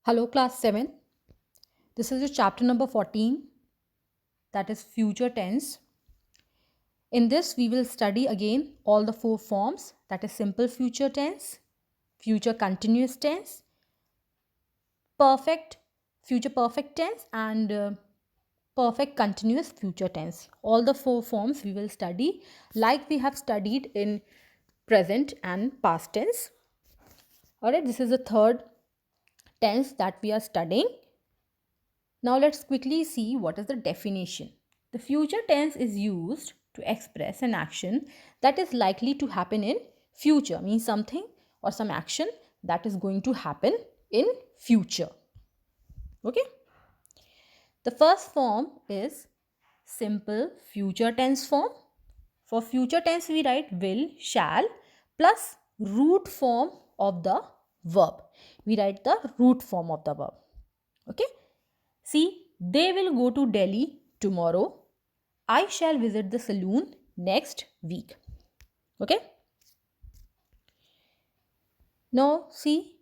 Hello, class 7. This is your chapter number 14, that is future tense. In this, we will study again all the four forms, that is simple future tense, future continuous tense, perfect, future perfect tense, and perfect continuous future tense. All the four forms we will study like we have studied in present and past tense. Alright, this is the third tense that we are studying. Now let's quickly see what is the definition. The future tense is used to express an action that is likely to happen in future, means something or some action that is going to happen in future. Okay? The first form is simple future tense form. For future tense we write will, shall plus root form of the verb. We write the root form of the verb. Okay? See, they will go to Delhi tomorrow. I shall visit the saloon next week. Okay? Now, see,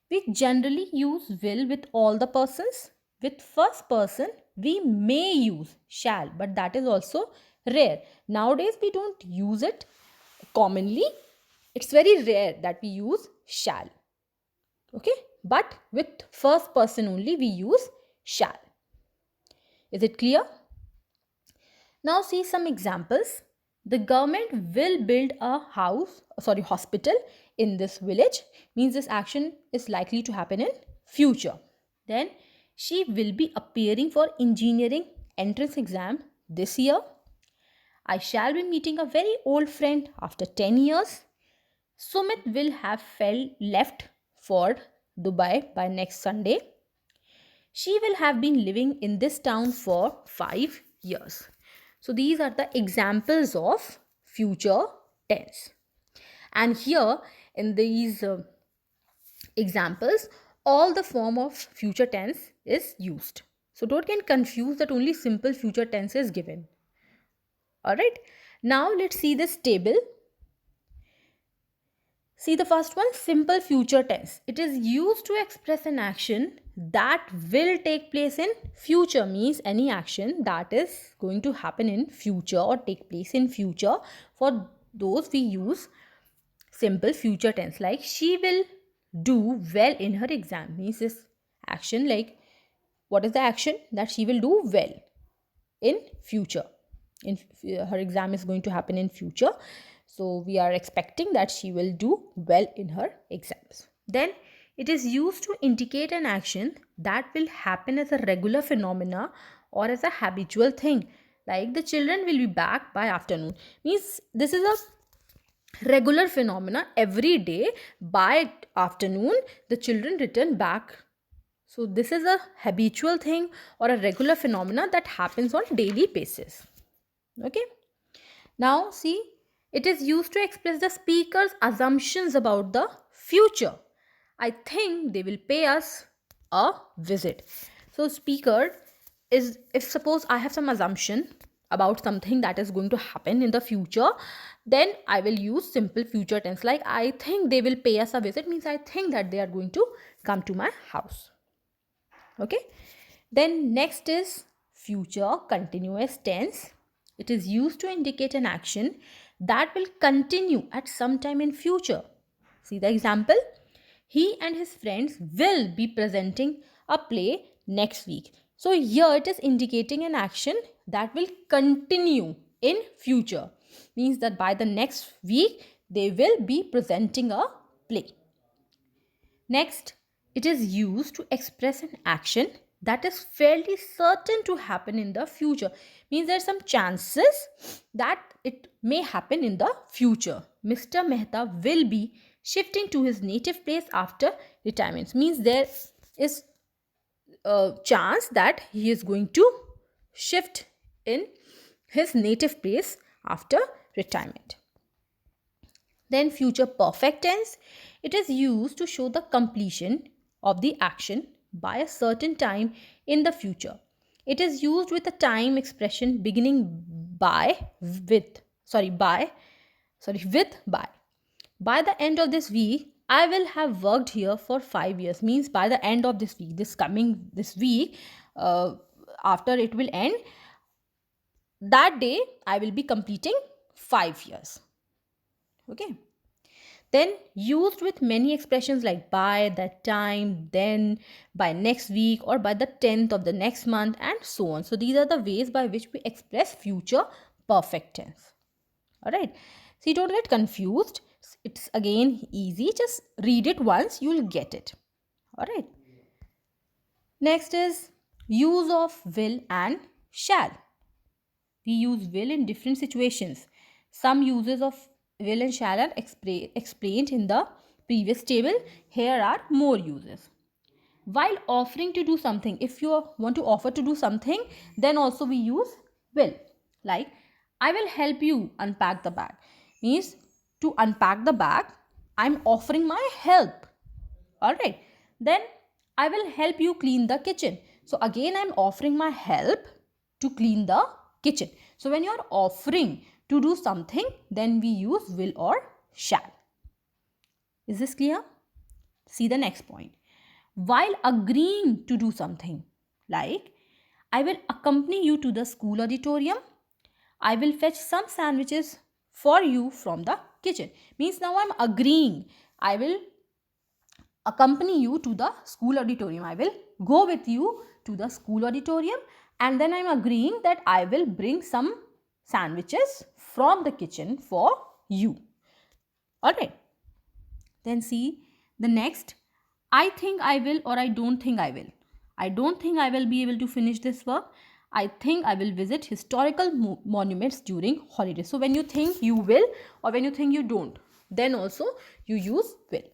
we generally use will with all the persons. With first person, we may use shall, but that is also rare. Nowadays, we don't use it commonly. It's very rare that we use shall. Okay? But with first person only, we use shall. Is it clear? Now see some examples. The government will build a hospital in this village. Means this action is likely to happen in future. Then she will be appearing for engineering entrance exam this year. I shall be meeting a very old friend after 10 years. Sumit will have left for Dubai by next Sunday. She will have been living in this town for 5 years. So these are the examples of future tense. And here in these examples, all the form of future tense is used. So don't get confused that only simple future tense is given. Alright, now let's see this table. See the first one, simple future tense. It is used to express an action that will take place in future, means any action that is going to happen in future or take place in future. For those we use simple future tense, like she will do well in her exam, means this action, like what is the action that she will do well in future. In her exam is going to happen in future, so we are expecting that she will do well in her exams. Then it is used to indicate an action that will happen as a regular phenomena or as a habitual thing, like the children will be back by afternoon, means this is a regular phenomena. Every day by afternoon the children return back. So this is a habitual thing or a regular phenomena that happens on daily basis. Okay? Now see, it is used to express the speaker's assumptions about the future. I think they will pay us a visit. So speaker is, if suppose I have some assumption about something that is going to happen in the future, then I will use simple future tense, like I think they will pay us a visit, means I think that they are going to come to my house. Okay, then next is future continuous tense. It is used to indicate an action that will continue at some time in future. See the example, he and his friends will be presenting a play next week. So here it is indicating an action that will continue in future, means that by the next week they will be presenting a play. Next, it is used to express an action that is fairly certain to happen in the future. Means there are some chances that it may happen in the future. Mr. Mehta will be shifting to his native place after retirement. Means there is a chance that he is going to shift in his native place after retirement. Then future perfect tense, it is used to show the completion of the action by a certain time in the future. It is used with a time expression beginning with by. By the end of this week, I will have worked here for 5 years. Means by the end of this week, this week, uh, after it will end, that day I will be completing 5 years. Okay. Then used with many expressions like by, that time, then, by next week, or by the 10th of the next month, and so on. So these are the ways by which we express future perfect tense. All right. So you don't get confused. It's again easy. Just read it once, you'll get it. All right. Next is use of will and shall. We use will in different situations. Some uses of will and shall are explained in the previous table. Here are more uses. While offering to do something, if you want to offer to do something, then also we use will. Like, I will help you unpack the bag. Means to unpack the bag, I'm offering my help. Alright. Then I will help you clean the kitchen. So again, I'm offering my help to clean the kitchen. So when you're offering to do something, then we use will or shall. Is this clear? See the next point. While agreeing to do something, like I will accompany you to the school auditorium, I will fetch some sandwiches for you from the kitchen. Means now I'm agreeing. I will accompany you to the school auditorium. I will go with you to the school auditorium, and then I'm agreeing that I will bring some sandwiches from the kitchen for you. Alright. Then see the next. I think I will, or I don't think I will. I don't think I will be able to finish this work. I think I will visit historical monuments during holidays. So when you think you will, or when you think you don't, then also you use will.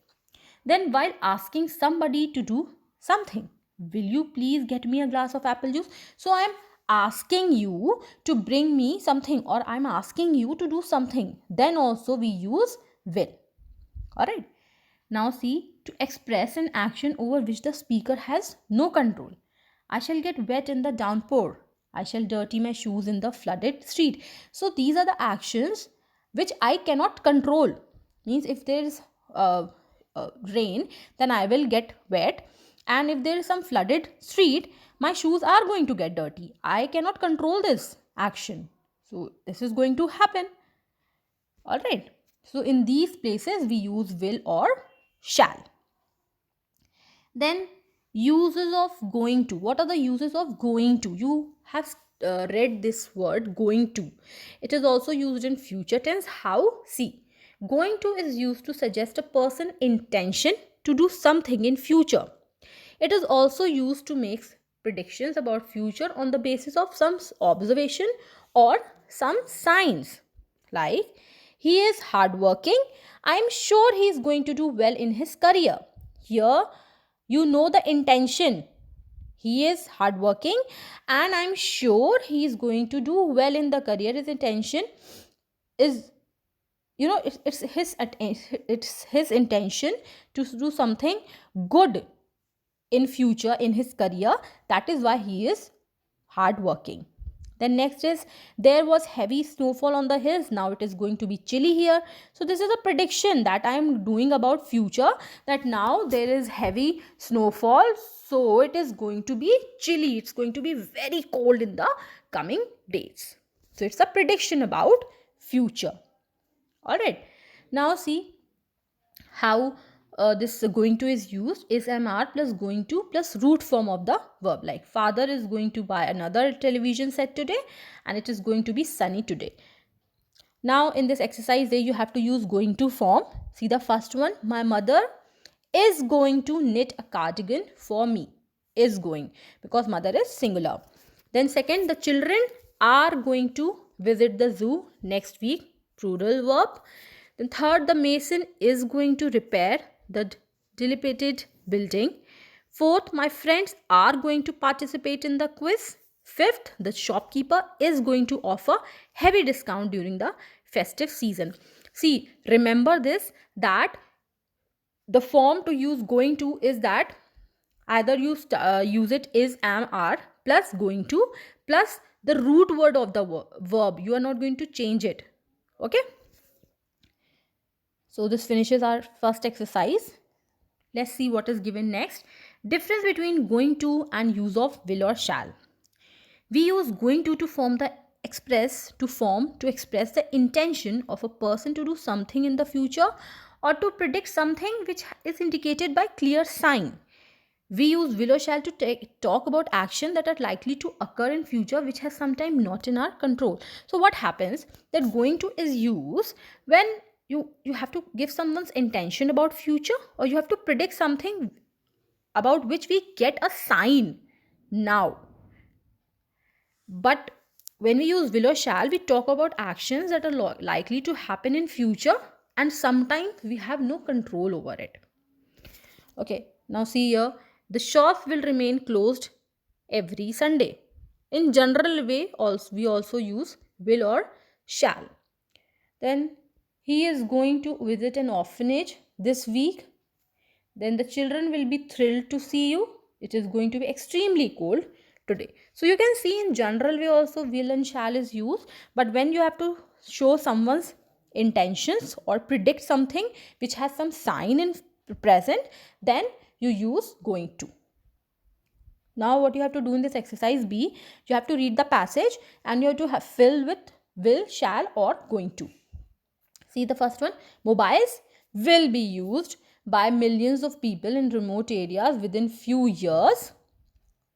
Then while asking somebody to do something, will you please get me a glass of apple juice? So I am asking you to bring me something, or I'm asking you to do something. Then also we use will. Alright. Now see, to express an action over which the speaker has no control. I shall get wet in the downpour. I shall dirty my shoes in the flooded street. So these are the actions which I cannot control. Means if there is rain, then I will get wet. And if there is some flooded street, my shoes are going to get dirty. I cannot control this action. So this is going to happen. Alright. So in these places we use will or shall. Then uses of going to. What are the uses of going to? You have read this word going to. It is also used in future tense. How? See, going to is used to suggest a person intention to do something in future. It is also used to make predictions about future on the basis of some observation or some signs. Like, he is hardworking. I am sure he is going to do well in his career. Here, you know the intention. He is hardworking and I'm sure he is going to do well in the career. His intention is, it's his intention to do something good in future in his career. That is why he is hardworking. Then next is, there was heavy snowfall on the hills. Now it is going to be chilly here. So this is a prediction that I am doing about future, that now there is heavy snowfall. So it is going to be chilly. It's going to be very cold in the coming days. So it's a prediction about future. Alright. Now see how this going to is used. Is MR plus going to plus root form of the verb. Like, father is going to buy another television set today and it is going to be sunny today. Now in this exercise there you have to use going to form. See the first one. My mother is going to knit a cardigan for me. Is going, because mother is singular. Then second, the children are going to visit the zoo next week. Plural verb. Then third, the mason is going to repair the dilapidated building. Fourth, my friends are going to participate in the quiz. Fifth, the shopkeeper is going to offer heavy discount during the festive season. See, remember this, that the form to use going to is that either you use it is, am, are plus going to plus the root word of the verb. You are not going to change it. Okay. So this finishes our first exercise. Let's see what is given next. Difference between going to and use of will or shall. We use going to form the to express the intention of a person to do something in the future or to predict something which is indicated by clear sign. We use will or shall to talk about action that are likely to occur in future which has sometime not in our control. So what happens that going to is used when you have to give someone's intention about future, or you have to predict something about which we get a sign now. But when we use will or shall, we talk about actions that are likely to happen in future and sometimes we have no control over it. Okay, now see here, the shops will remain closed every Sunday. In general way, also we also use will or shall. Then he is going to visit an orphanage this week. Then the children will be thrilled to see you. It is going to be extremely cold today. So you can see in general way also will and shall is used, but when you have to show someone's intentions or predict something which has some sign in present, then you use going to. Now what you have to do in this exercise B, you have to read the passage and you have to fill with will, shall or going to. See the first one, mobiles will be used by millions of people in remote areas within few years.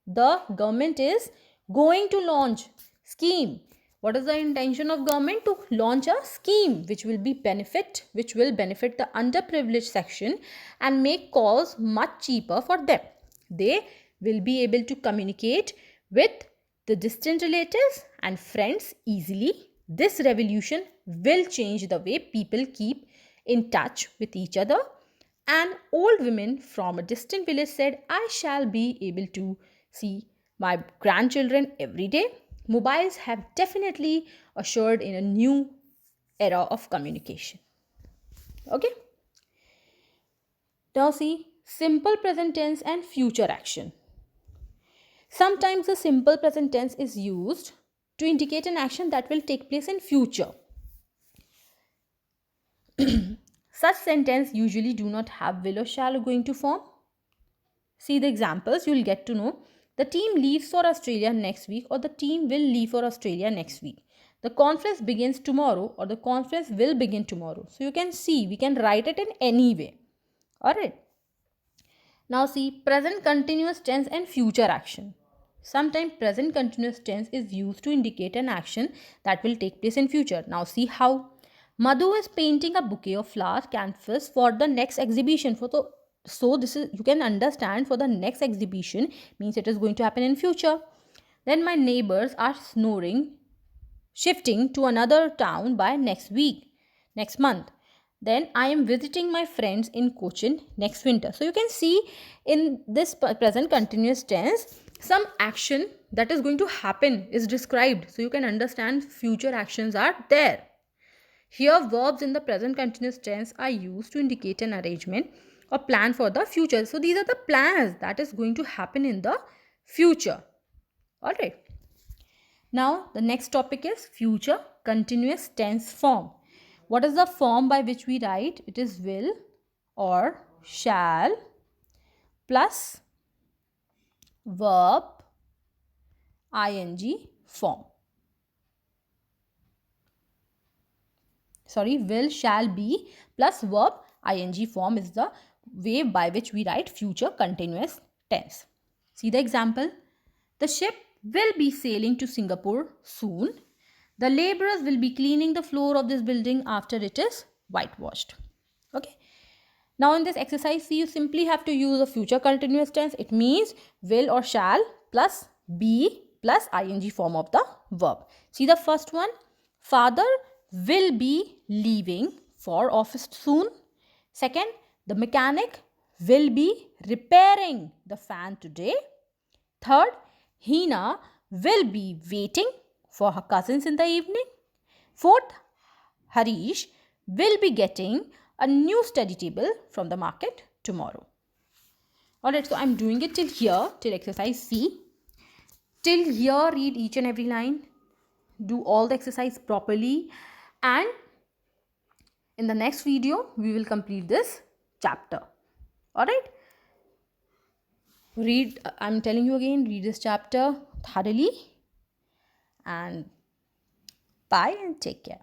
The government is going to launch scheme. What is the intention of government? To launch a scheme which will benefit the underprivileged section and make calls much cheaper for them. They will be able to communicate with the distant relatives and friends easily. This revolution will change the way people keep in touch with each other. An old woman from a distant village said, I shall be able to see my grandchildren every day. Mobiles have definitely ushered in a new era of communication. Okay. Now see, simple present tense and future action. Sometimes the simple present tense is used to indicate an action that will take place in future. Such sentences usually do not have will or shall or going to form. See the examples, you will get to know. The team leaves for Australia next week, or the team will leave for Australia next week. The conference begins tomorrow, or the conference will begin tomorrow. So you can see, we can write it in any way. Alright. Now see, present continuous tense and future action. Sometimes present continuous tense is used to indicate an action that will take place in future. Now see how. Madhu is painting a bouquet of flower canvas for the next exhibition. So this is, you can understand, for the next exhibition means it is going to happen in future. Then my neighbors are shifting to another town by next month. Then I am visiting my friends in Cochin next winter. So you can see in this present continuous tense, some action that is going to happen is described. So you can understand future actions are there. Here verbs in the present continuous tense are used to indicate an arrangement or plan for the future. So these are the plans that is going to happen in the future. Alright. Now the next topic is future continuous tense form. What is the form by which we write? It is will or shall plus verb ing form. Sorry, will, shall, be plus verb ing form is the way by which we write future continuous tense. See the example. The ship will be sailing to Singapore soon. The laborers will be cleaning the floor of this building after it is whitewashed. Okay. Now in this exercise, see, you simply have to use a future continuous tense. It means will or shall plus be plus ing form of the verb. See the first one. Father will be leaving for office soon. Second, the mechanic will be repairing the fan today. Third, Hina will be waiting for her cousins in the evening. Fourth, Harish will be getting a new study table from the market tomorrow. Alright, so I'm doing it till here, till exercise C. Till here, read each and every line. Do all the exercise properly and In the next video, we will complete this chapter. Alright? I'm telling you again, read this chapter thoroughly, and bye and take care.